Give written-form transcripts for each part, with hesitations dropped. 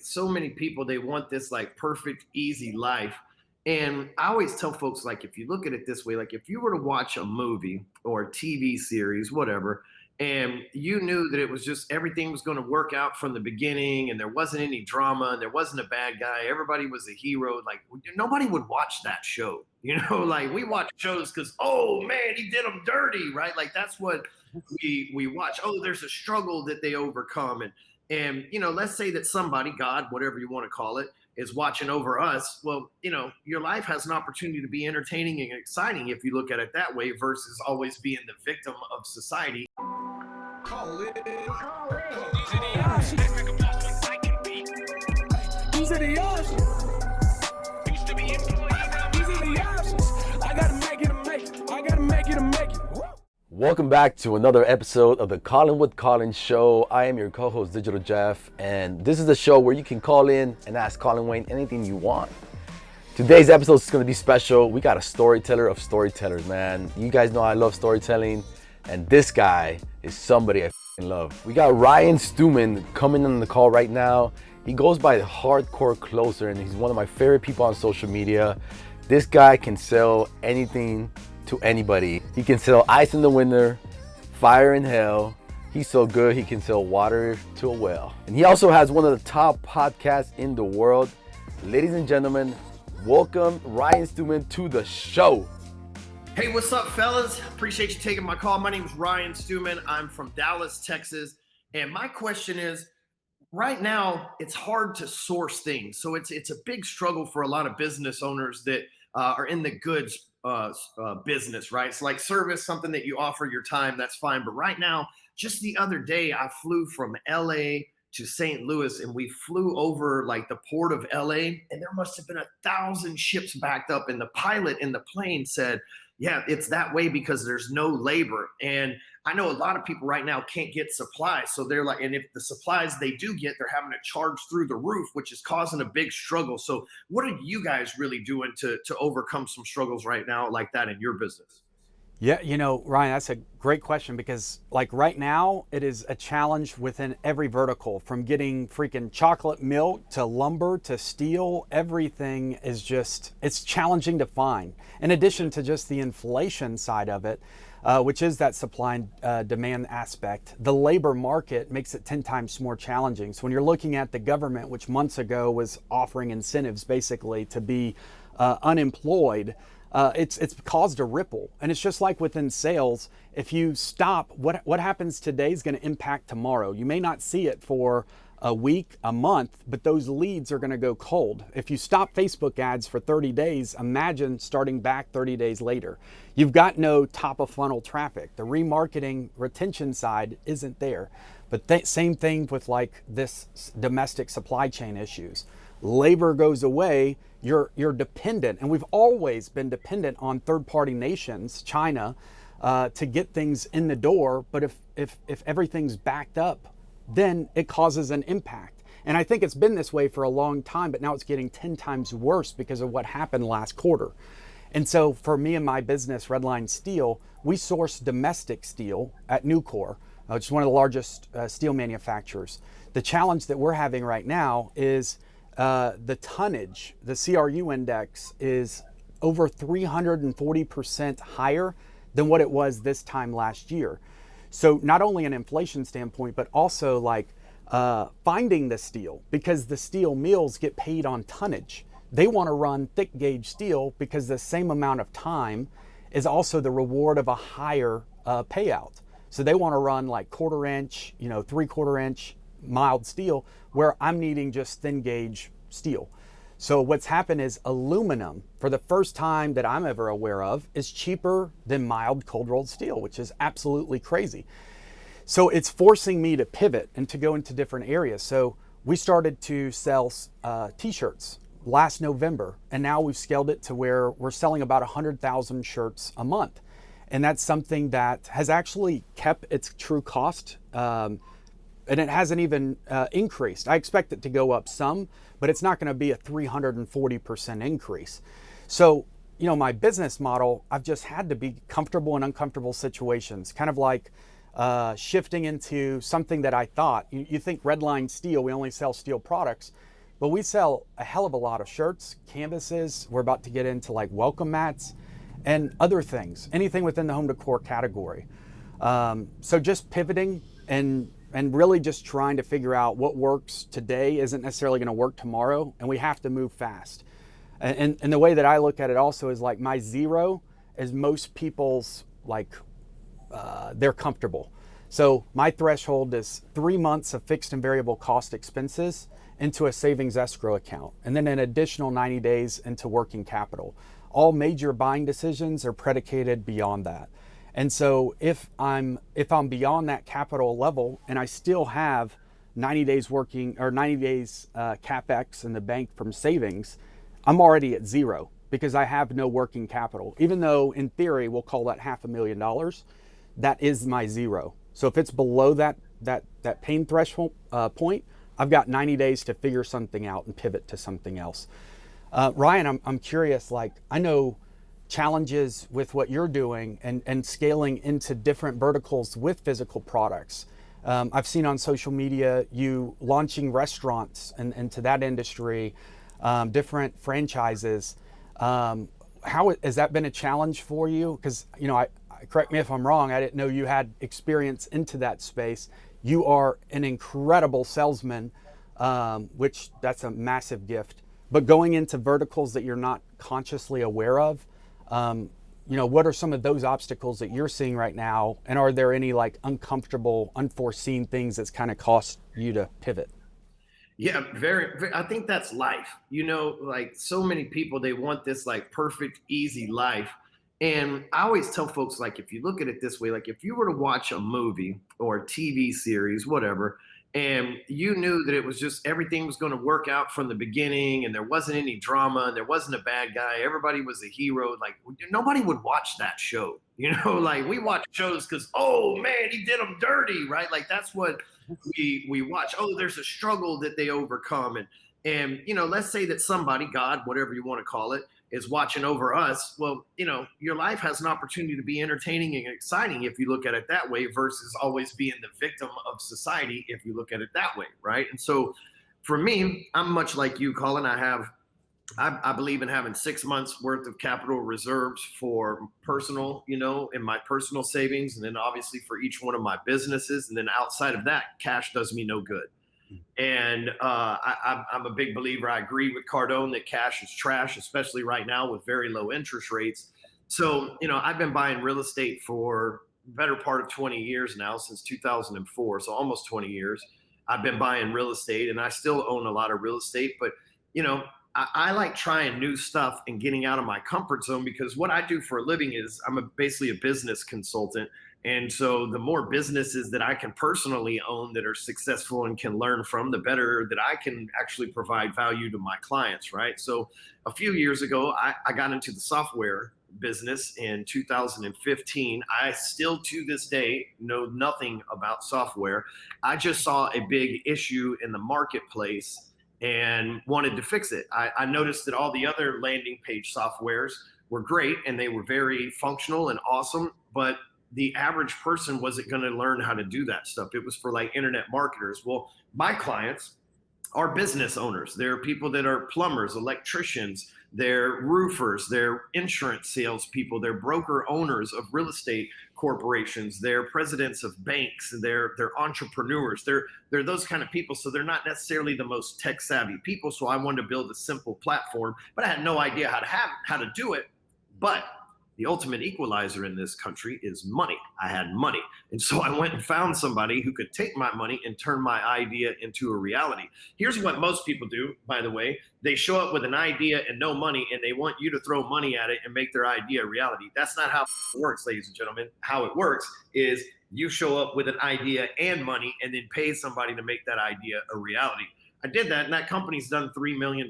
so many people, they want this like perfect, easy life. And I always tell folks, like, if you look at it this way, like if you were to watch a movie or a TV series, whatever, and you knew that it was just everything was going to work out from the beginning and there wasn't any drama and there wasn't a bad guy, everybody was a hero, like nobody would watch that show. Like we watch shows because, oh man, he did them dirty, right? Like that's what we watch. Oh, there's a struggle that they overcome. And let's say that somebody, God, whatever you want to call it, is watching over us. Well, your life has an opportunity to be entertaining and exciting if you look at it that way versus always being the victim of society. Colin. These are the options. Used to be employee, now these are the options. I gotta make it to make it. I gotta make it to make it. Welcome back to another episode of the Colin with Colin show. I am your co-host, Digital Jeff, and this is the show where you can call in and ask Colin Wayne anything you want. Today's episode is going to be special. We got a storyteller of storytellers, man. You guys know I love storytelling, and this guy is somebody I f***ing love. We got Ryan Stewman coming on the call right now. He goes by the Hardcore Closer, and he's one of my favorite people on social media. This guy can sell anything to anybody. He can sell ice in the winter, fire in hell. He's so good he can sell water to a well. And he also has one of the top podcasts in the world. Ladies and gentlemen, welcome Ryan Stewman to the show. Hey, what's up, fellas? Appreciate you taking my call. My name is Ryan Stewman. I'm from Dallas, Texas. And my question is, right now, it's hard to source things. So it's a big struggle for a lot of business owners that are in the goods business, right? It's like service, something that you offer your time, that's fine. But right now, just the other day, I flew from LA to St. Louis, and we flew over like the port of LA, and there must have been 1,000 ships backed up. And the pilot in the plane said, yeah, it's that way because there's no labor. And I know a lot of people right now can't get supplies. So they're like, and if the supplies they do get, they're having to charge through the roof, which is causing a big struggle. So what are you guys really doing to overcome some struggles right now like that in your business? Yeah, Ryan, that's a great question because like right now it is a challenge within every vertical, from getting freaking chocolate milk to lumber to steel. Everything is it's challenging to find. In addition to just the inflation side of it, which is that supply and demand aspect, the labor market makes it 10 times more challenging. So when you're looking at the government, which months ago was offering incentives basically to be unemployed, it's caused a ripple. And it's just like within sales, if you stop, what happens today is going to impact tomorrow. You may not see it for a week, a month, but those leads are going to go cold. If you stop Facebook ads for 30 days, imagine starting back 30 days later. You've got no top of funnel traffic. The remarketing retention side isn't there. But same thing with like this domestic supply chain issues. Labor goes away, you're dependent, and we've always been dependent on third-party nations, China, to get things in the door. But if everything's backed up, then it causes an impact. And I think it's been this way for a long time, but now it's getting 10 times worse because of what happened last quarter. And so for me and my business, Redline Steel, we source domestic steel at Nucor, which is one of the largest steel manufacturers. The challenge that we're having right now is the tonnage. The CRU index is over 340% higher than what it was this time last year. So not only an inflation standpoint, but also like finding the steel, because the steel mills get paid on tonnage. They want to run thick gauge steel because the same amount of time is also the reward of a higher payout. So they want to run like 1/4 inch, 3/4 inch mild steel, where I'm needing just thin gauge steel. So what's happened is aluminum, for the first time that I'm ever aware of, is cheaper than mild cold rolled steel, which is absolutely crazy. So it's forcing me to pivot and to go into different areas. So we started to sell t-shirts last November, and now we've scaled it to where we're selling about 100,000 shirts a month. And that's something that has actually kept its true cost, and it hasn't even increased. I expect it to go up some, but it's not going to be a 340% increase. So, my business model, I've just had to be comfortable in uncomfortable situations, kind of like shifting into something that I thought, you think Redline Steel, we only sell steel products, but we sell a hell of a lot of shirts, canvases. We're about to get into like welcome mats and other things, anything within the home decor category. So just pivoting and really just trying to figure out what works today isn't necessarily going to work tomorrow, and we have to move fast. And the way that I look at it also is like my zero is most people's like they're comfortable. So my threshold is 3 months of fixed and variable cost expenses into a savings escrow account, and then an additional 90 days into working capital. All major buying decisions are predicated beyond that. And so if I'm beyond that capital level and I still have 90 days working or 90 days CapEx in the bank from savings, I'm already at zero because I have no working capital. Even though in theory we'll call that $500,000, that is my zero. So if it's below that pain threshold point, I've got 90 days to figure something out and pivot to something else. Ryan, I'm curious, like I know challenges with what you're doing and scaling into different verticals with physical products. I've seen on social media you launching restaurants into that industry, different franchises. How has that been a challenge for you? Because, you know, correct me if I'm wrong, I didn't know you had experience into that space. You are an incredible salesman, which that's a massive gift. But going into verticals that you're not consciously aware of, you know, what are some of those obstacles that you're seeing right now? And are there any like uncomfortable, unforeseen things that's kind of cost you to pivot? Yeah, very, I think that's life. You know, like so many people, they want this like perfect, easy life. And I always tell folks, like, if you look at it this way, like if you were to watch a movie or a TV series, whatever, and you knew that it was just everything was going to work out from the beginning and there wasn't any drama and there wasn't a bad guy, everybody was a hero, like nobody would watch that show. You know, like we watch shows because, oh man, he did them dirty, right? Like that's what we watch. Oh, there's a struggle that they overcome. And you know, let's say that somebody, God, whatever you want to call it, is watching over us. Well, you know, your life has an opportunity to be entertaining and exciting if you look at it that way versus always being the victim of society if you look at it that way, right? And so for me, I'm much like you, Colin. I believe in having 6 months worth of capital reserves for personal, you know, in my personal savings, and then obviously for each one of my businesses. And then outside of that, cash does me no good. And I'm a big believer. I agree with Cardone that cash is trash, especially right now with very low interest rates. So, you know, I've been buying real estate for the better part of 20 years now, since 2004. So almost 20 years. I've been buying real estate and I still own a lot of real estate. But, you know, I like trying new stuff and getting out of my comfort zone, because what I do for a living is basically a business consultant. And so the more businesses that I can personally own that are successful and can learn from, the better that I can actually provide value to my clients, right? So a few years ago, I got into the software business in 2015. I still to this day know nothing about software. I just saw a big issue in the marketplace and wanted to fix it. I noticed that all the other landing page softwares were great and they were very functional and awesome, but the average person wasn't going to learn how to do that stuff. It was for like internet marketers. Well, my clients are business owners. They're people that are plumbers, electricians, they're roofers, they're insurance salespeople, they're broker owners of real estate corporations, they're presidents of banks, they're entrepreneurs. They're those kind of people. So they're not necessarily the most tech savvy people. So I wanted to build a simple platform, but I had no idea how to do it. But the ultimate equalizer in this country is money. I had money. And so I went and found somebody who could take my money and turn my idea into a reality. Here's what most people do, by the way. They show up with an idea and no money, and they want you to throw money at it and make their idea a reality. That's not how it works, ladies and gentlemen. How it works is you show up with an idea and money and then pay somebody to make that idea a reality. I did that, and that company's done $3 million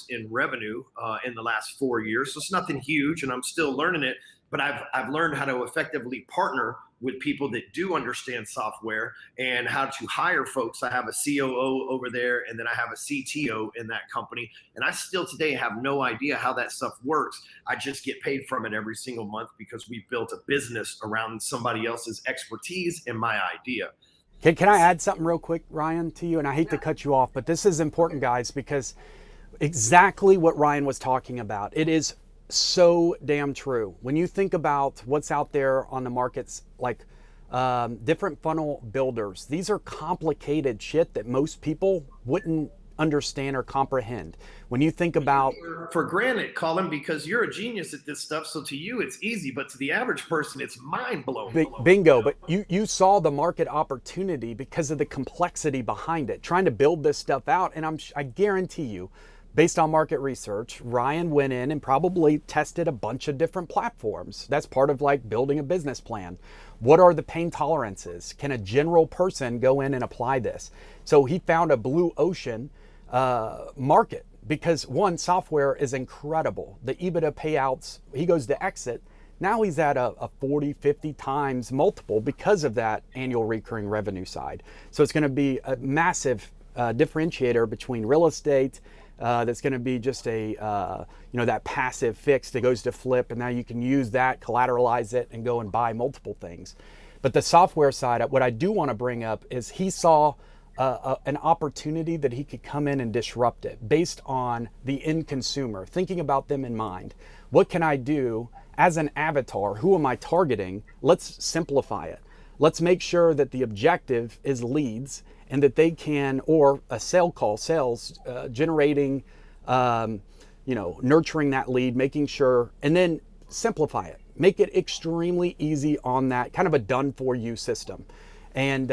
in revenue in the last 4 years. So it's nothing huge, and I'm still learning it. But I've learned how to effectively partner with people that do understand software and how to hire folks. I have a COO over there, and then I have a CTO in that company. And I still today have no idea how that stuff works. I just get paid from it every single month because we built a business around somebody else's expertise and my idea. Can I add something real quick, Ryan, to you? And I hate to cut you off, but this is important, guys, because exactly what Ryan was talking about. It is so damn true. When you think about what's out there on the markets, like different funnel builders, these are complicated shit that most people wouldn't understand or comprehend. When you think about, for granted, Colin, because you're a genius at this stuff, so to you it's easy, but to the average person it's mind-blowing. Bingo. But you saw the market opportunity because of the complexity behind it, trying to build this stuff out. And I guarantee you, based on market research, Ryan went in and probably tested a bunch of different platforms. That's part of like building a business plan. What are the pain tolerances? Can a general person go in and apply this? So he found a blue ocean market because, one, software is incredible. The EBITDA payouts, he goes to exit. Now he's at a 40, 50 times multiple because of that annual recurring revenue side. So it's going to be a massive differentiator between real estate. That's going to be just a, that passive fix that goes to flip, and now you can use that, collateralize it, and go and buy multiple things. But the software side, what I do want to bring up is he saw an opportunity that he could come in and disrupt it based on the end consumer, thinking about them in mind. What can I do as an avatar? Who am I targeting? Let's simplify it. Let's make sure that the objective is leads, and that they can, or a sales, generating, nurturing that lead, making sure, and then simplify it. Make it extremely easy on that, kind of a done for you system. And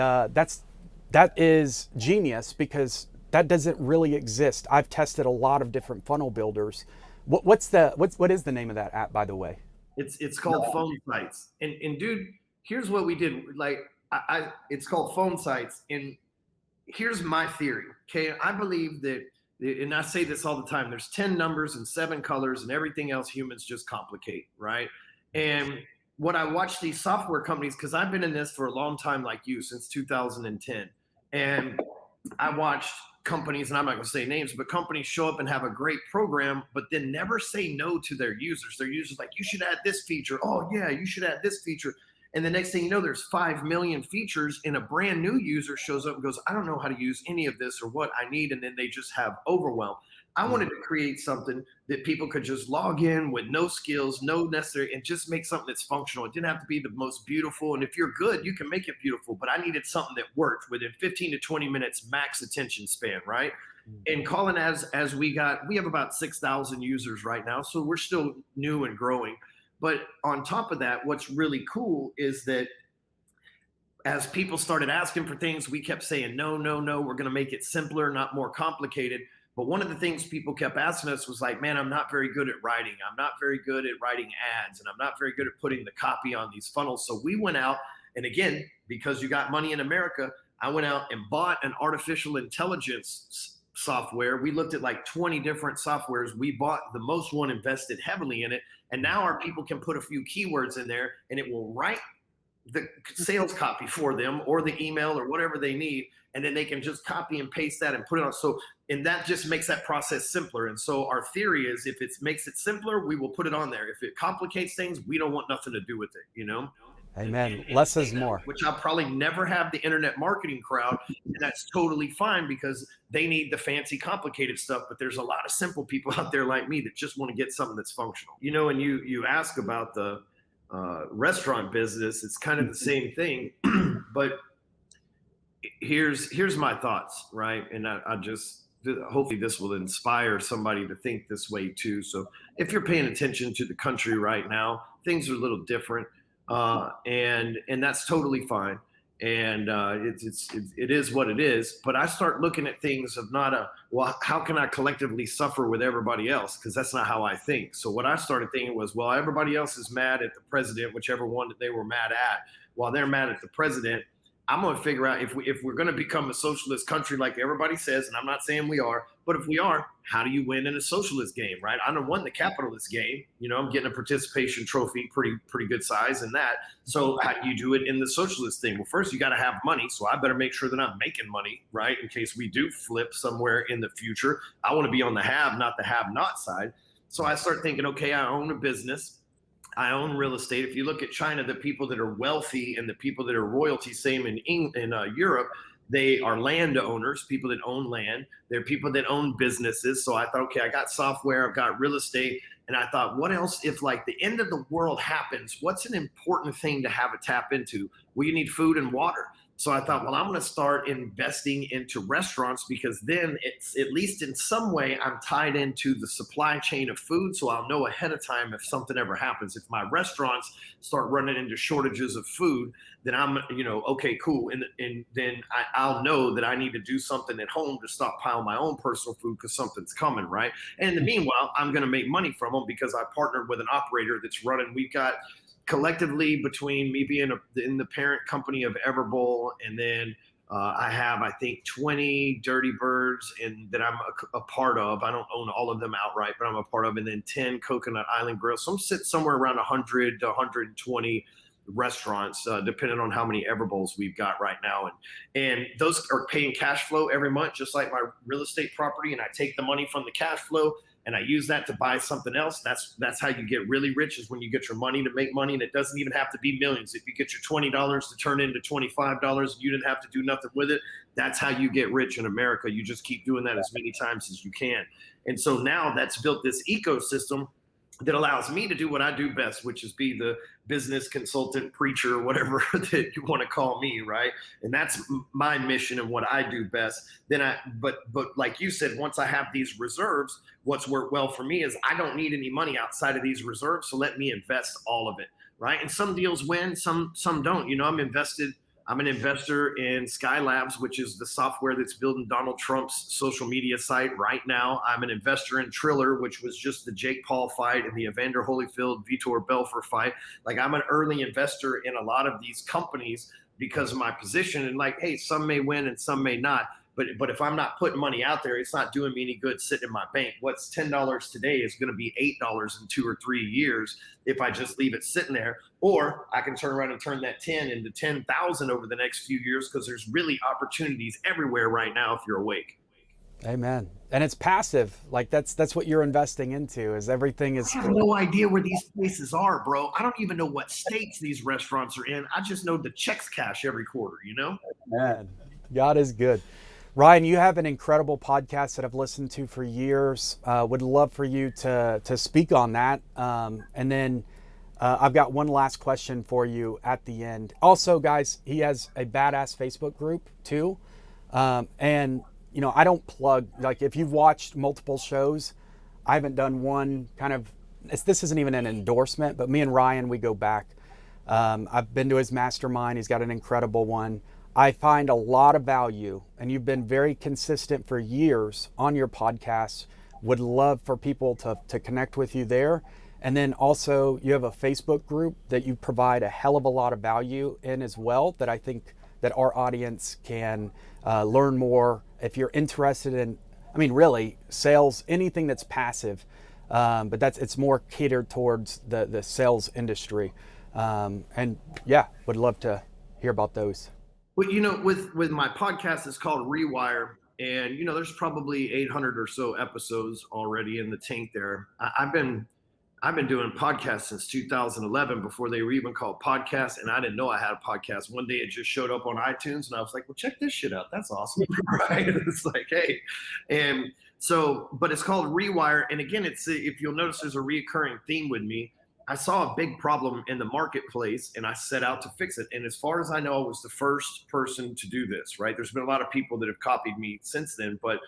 that is genius because that doesn't really exist. I've tested a lot of different funnel builders. What is the name of that app, by the way? It's called Phone Sites. And dude, here's what we did. Like it's called Phone Sites. And here's my theory, okay? I believe that, and I say this all the time, there's 10 numbers and 7 colors and everything else humans just complicate, right? And what I watch these software companies, because I've been in this for a long time like you, since 2010. And I watched companies, and I'm not going to say names, but companies show up and have a great program, but then never say no to their users. Their users like, you should add this feature. Oh, yeah, you should add this feature. And the next thing you know, there's 5 million features, and a brand new user shows up and goes, I don't know how to use any of this or what I need. And then they just have overwhelm. I wanted to create something that people could just log in with no skills, no necessary, and just make something that's functional. It didn't have to be the most beautiful. And if you're good, you can make it beautiful. But I needed something that worked within 15 to 20 minutes max attention span, right? And Colin, as we have about 6,000 users right now. So we're still new and growing. But on top of that, what's really cool is that as people started asking for things, we kept saying, no, we're going to make it simpler, not more complicated. But one of the things people kept asking us was like, man, I'm not very good at writing. I'm not very good at writing ads, and I'm not very good at putting the copy on these funnels. So we went out, and again, because you got money in America, I went out and bought an artificial intelligence software. We looked at like 20 different softwares. We bought the most one, invested heavily in it. And now our people can put a few keywords in there, and it will write the sales copy for them or the email or whatever they need. And then they can just copy and paste that and put it on. So, and that just makes that process simpler. And so our theory is if it makes it simpler, we will put it on there. If it complicates things, we don't want nothing to do with it, Amen. Less is more. Which I'll probably never have the internet marketing crowd. And that's totally fine because they need the fancy, complicated stuff. But there's a lot of simple people out there like me that just want to get something that's functional. And you ask about the restaurant business, it's kind of the same thing. But here's my thoughts, right? And I just, hopefully this will inspire somebody to think this way too. So if you're paying attention to the country right now, things are a little different. And that's totally fine. And it is what it is. But I start looking at things of not how can I collectively suffer with everybody else? Because that's not how I think. So what I started thinking was, well, everybody else is mad at the president, whichever one that they were mad at. While they're mad at the president, I'm going to figure out if we're going to become a socialist country like everybody says, and I'm not saying we are, but if we are, how do you win in a socialist game, right? I done won the capitalist game. I'm getting a participation trophy, pretty good size in that. So how do you do it in the socialist thing? Well, first you got to have money. So I better make sure that I'm making money, right? In case we do flip somewhere in the future. I want to be on the have, not the have not side. So I start thinking, okay, I own a business. I own real estate. If you look at China, the people that are wealthy and the people that are royalty, same in Europe, they are landowners, people that own land. They're people that own businesses. So I thought, okay, I got software, I've got real estate. And I thought, what else if like the end of the world happens? What's an important thing to have a tap into? Well, you need food and water. So I thought, well, I'm going to start investing into restaurants because then it's at least in some way I'm tied into the supply chain of food. So I'll know ahead of time if something ever happens. If my restaurants start running into shortages of food, then I'm, okay, cool. And then I'll know that I need to do something at home to stockpile my own personal food because something's coming, right? And in the meanwhile, I'm going to make money from them because I partnered with an operator that's running. We've got collectively between me being in the parent company of Everbowl, and then I have, I think, 20 Dirty Birds and that I'm a part of. I don't own all of them outright, but I'm a part of, and then 10 Coconut Island Grills. So I'm sitting somewhere around 100 to 120 restaurants, depending on how many Everbowls we've got right now. And those are paying cash flow every month, just like my real estate property. And I take the money from the cash flow and I use that to buy something else. That's how you get really rich, is when you get your money to make money. And it doesn't even have to be millions. If you get your $20 to turn into $25, you didn't have to do nothing with it. That's how you get rich in America. You just keep doing that as many times as you can. And so now that's built this ecosystem that allows me to do what I do best, which is be the business consultant, preacher, whatever that you want to call me, right? And that's my mission and what I do best. But like you said, once I have these reserves, what's worked well for me is I don't need any money outside of these reserves, so let me invest all of it, right? And some deals win, some don't. I'm an investor in Skylabs, which is the software that's building Donald Trump's social media site right now. I'm an investor in Triller, which was just the Jake Paul fight and the Evander Holyfield, Vitor Belfort fight. Like, I'm an early investor in a lot of these companies because of my position. And like, hey, some may win and some may not. But if I'm not putting money out there, it's not doing me any good sitting in my bank. What's $10 today is going to be $8 in 2 or 3 years if I just leave it sitting there. Or I can turn around and turn that 10 into 10,000 over the next few years, because there's really opportunities everywhere right now if you're awake. Amen. And it's passive. Like that's what you're investing into, is everything is. I have no idea where these places are, bro. I don't even know what states these restaurants are in. I just know the checks cash every quarter, Man, God is good. Ryan, you have an incredible podcast that I've listened to for years. Would love for you to speak on that. And then I've got one last question for you at the end. Also, guys, he has a badass Facebook group too. And, I don't plug, like, if you've watched multiple shows, I haven't done one kind of, this isn't even an endorsement, but me and Ryan, we go back. I've been to his mastermind. He's got an incredible one. I find a lot of value, and you've been very consistent for years on your podcast. Would love for people to connect with you there. And then also you have a Facebook group that you provide a hell of a lot of value in as well, that I think that our audience can learn more if you're interested in, really sales, anything that's passive, but it's more catered towards the sales industry. And yeah, would love to hear about those. Well, with my podcast, it's called Rewire, and there's probably 800 or so episodes already in the tank there. I've been doing podcasts since 2011, before they were even called podcasts, and I didn't know I had a podcast. One day it just showed up on iTunes, and I was like, well, check this shit out. That's awesome, right? It's like, hey. And so, but it's called Rewire, and again, if you'll notice, there's a reoccurring theme with me. I saw a big problem in the marketplace, and I set out to fix it. And as far as I know, I was the first person to do this, right? There's been a lot of people that have copied me since then, but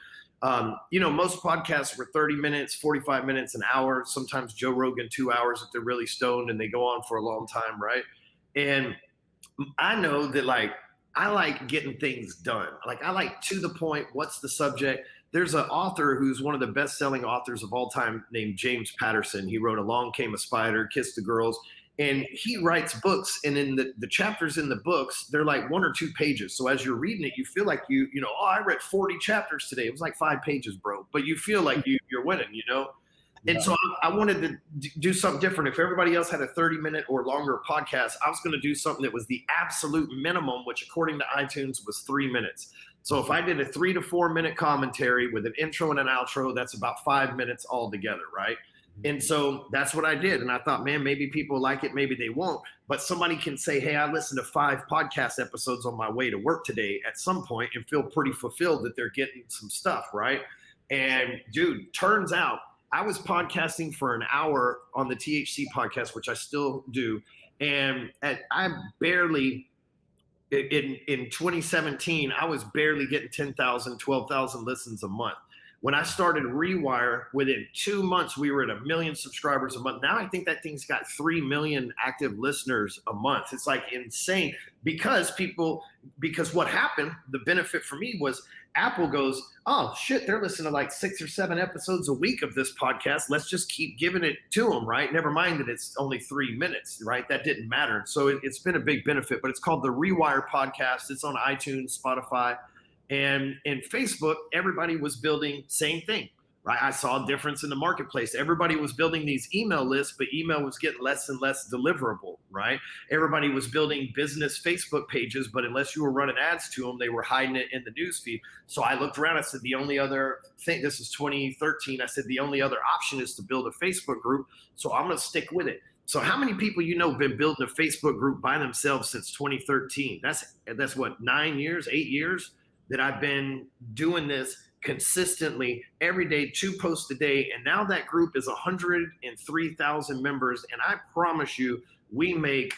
most podcasts were 30 minutes, 45 minutes, an hour, sometimes Joe Rogan 2 hours if they're really stoned and they go on for a long time, right? And I know that, I like getting things done. I like to the point, what's the subject? There's an author who's one of the best-selling authors of all time named James Patterson. He wrote Along Came a Spider, Kiss the Girls. And he writes books, and in the chapters in the books, they're like 1 or 2 pages. So as you're reading it, you feel like oh, I read 40 chapters today. It was like 5 pages, bro. But you feel like you're winning, And so I wanted to do something different. If everybody else had a 30-minute or longer podcast, I was going to do something that was the absolute minimum, which according to iTunes was 3 minutes. So if I did a 3 to 4 minute commentary with an intro and an outro, that's about 5 minutes altogether, right? And so that's what I did. And I thought, man, maybe people like it, maybe they won't. But somebody can say, hey, I listened to 5 podcast episodes on my way to work today at some point and feel pretty fulfilled that they're getting some stuff, right? And dude, turns out I was podcasting for an hour on the THC podcast, which I still do. And I barely, in 2017, I was barely getting 10,000, 12,000 listens a month. When I started Rewire, within 2 months, we were at 1 million subscribers a month. Now I think that thing's got 3 million active listeners a month. It's like insane because what happened, the benefit for me was Apple goes, oh shit, they're listening to like 6 or 7 episodes a week of this podcast. Let's just keep giving it to them, right? Never mind that it's only 3 minutes, right? That didn't matter. So it's been a big benefit, but it's called the Rewire Podcast. It's on iTunes, Spotify. And in Facebook, everybody was building same thing, right? I saw a difference in the marketplace. Everybody was building these email lists, but email was getting less and less deliverable, right? Everybody was building business Facebook pages, but unless you were running ads to them, they were hiding it in the newsfeed. So I looked around, I said, the only other thing, this is 2013, I said, the only other option is to build a Facebook group. So I'm going to stick with it. So how many people have been building a Facebook group by themselves since 2013? That's what, 9 years, 8 years? That I've been doing this consistently every day, 2 posts a day. And now that group is 103,000 members. And I promise you, we make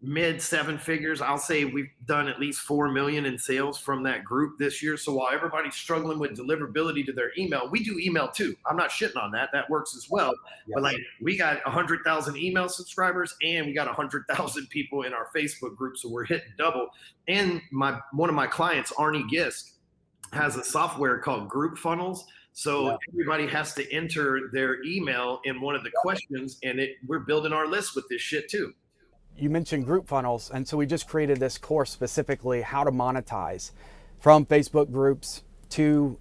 mid 7 figures. I'll say we've done at least 4 million in sales from that group this year. So while everybody's struggling with deliverability to their email, we do email too. I'm not shitting on that. That works as well. Yes. But like we got 100,000 email subscribers and we got 100,000 people in our Facebook group. So we're hitting double. And one of my clients, Arnie Gisk, has a software called Group Funnels. So everybody has to enter their email in one of the questions, and we're building our list with this shit too. You mentioned group funnels, and so we just created this course specifically how to monetize from Facebook groups to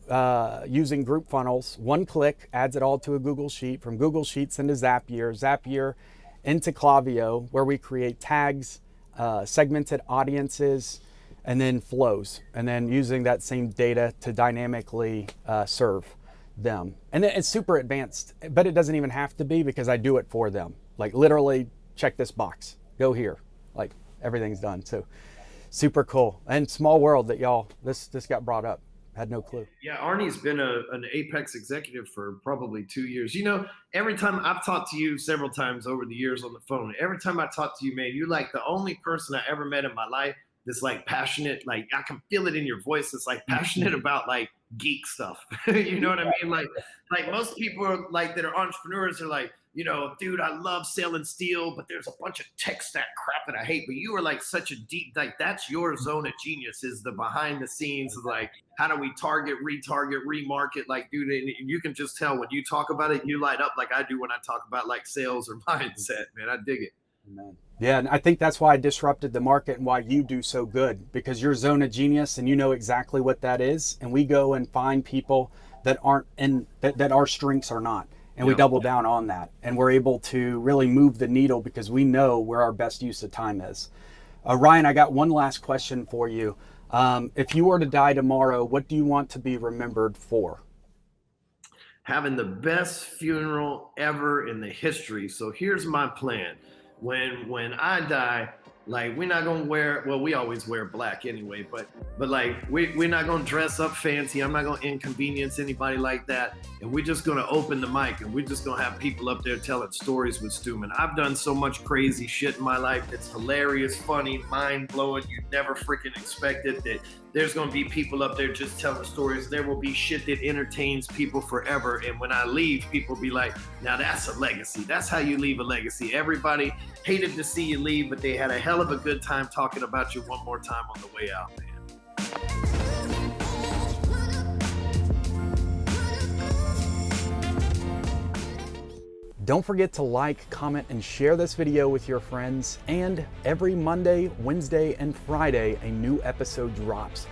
using group funnels. 1 click adds it all to a Google Sheet, from Google Sheets into Zapier into Klaviyo, where we create tags, segmented audiences, and then flows, and then using that same data to dynamically serve them. And then it's super advanced, but it doesn't even have to be because I do it for them. Like literally, check this box. Go here, like everything's done. So super cool. And small world that this got brought up. Had no clue. Yeah, Arnie's been an Apex executive for probably 2 years. Every time I've talked to you several times over the years on the phone, every time I talk to you, man, you're like the only person I ever met in my life that's like passionate. Like I can feel it in your voice. It's like passionate about like geek stuff. You know what I mean? Like most people are like that are entrepreneurs are like, dude, I love selling steel, but there's a bunch of tech stack crap that I hate. But you are like such a deep, like that's your zone of genius is the behind the scenes of like, how do we target, retarget, remarket? Like, dude, and you can just tell when you talk about it, you light up like I do when I talk about like sales or mindset, man. I dig it. Amen. Yeah, and I think that's why I disrupted the market and why you do so good, because you're zone of genius and you know exactly what that is. And we go and find people that aren't that our strengths are not. And we double down on that. And we're able to really move the needle because we know where our best use of time is. Ryan, I got one last question for you. If you were to die tomorrow, what do you want to be remembered for? Having the best funeral ever in the history. So here's my plan. When I die, like we're not gonna we always wear black anyway, but like we're not gonna dress up fancy. I'm not gonna inconvenience anybody like that. And we're just gonna open the mic and we're just gonna have people up there telling stories with Stewman. I've done so much crazy shit in my life. It's hilarious, funny, mind blowing. You'd never freaking expect it that there's gonna be people up there just telling stories. There will be shit that entertains people forever. And when I leave, people be like, now that's a legacy. That's how you leave a legacy. Everybody hated to see you leave, but they had a hell of a good time talking about you one more time on the way out, man. Don't forget to like, comment, and share this video with your friends. And every Monday, Wednesday, and Friday, a new episode drops.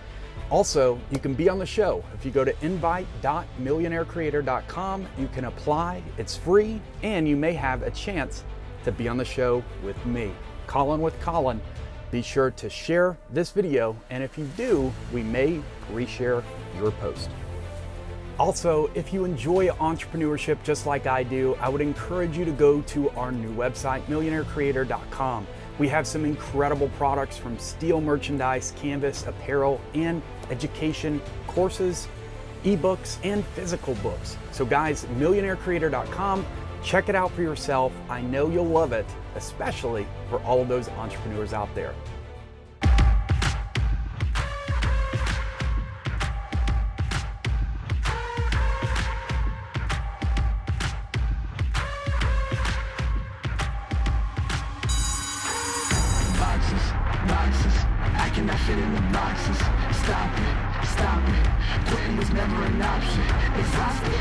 Also, you can be on the show. If you go to invite.millionairecreator.com, you can apply, it's free, and you may have a chance to be on the show with me, Colin with Colin. Be sure to share this video, and if you do, we may reshare your post. Also, if you enjoy entrepreneurship just like I do, I would encourage you to go to our new website, millionairecreator.com. We have some incredible products from steel merchandise, canvas, apparel, and education, courses, ebooks, and physical books. So guys, millionairecreator.com, check it out for yourself. I know you'll love it, especially for all of those entrepreneurs out there. I cannot fit in the boxes. Stop it, quitting was never an option. Exhausted.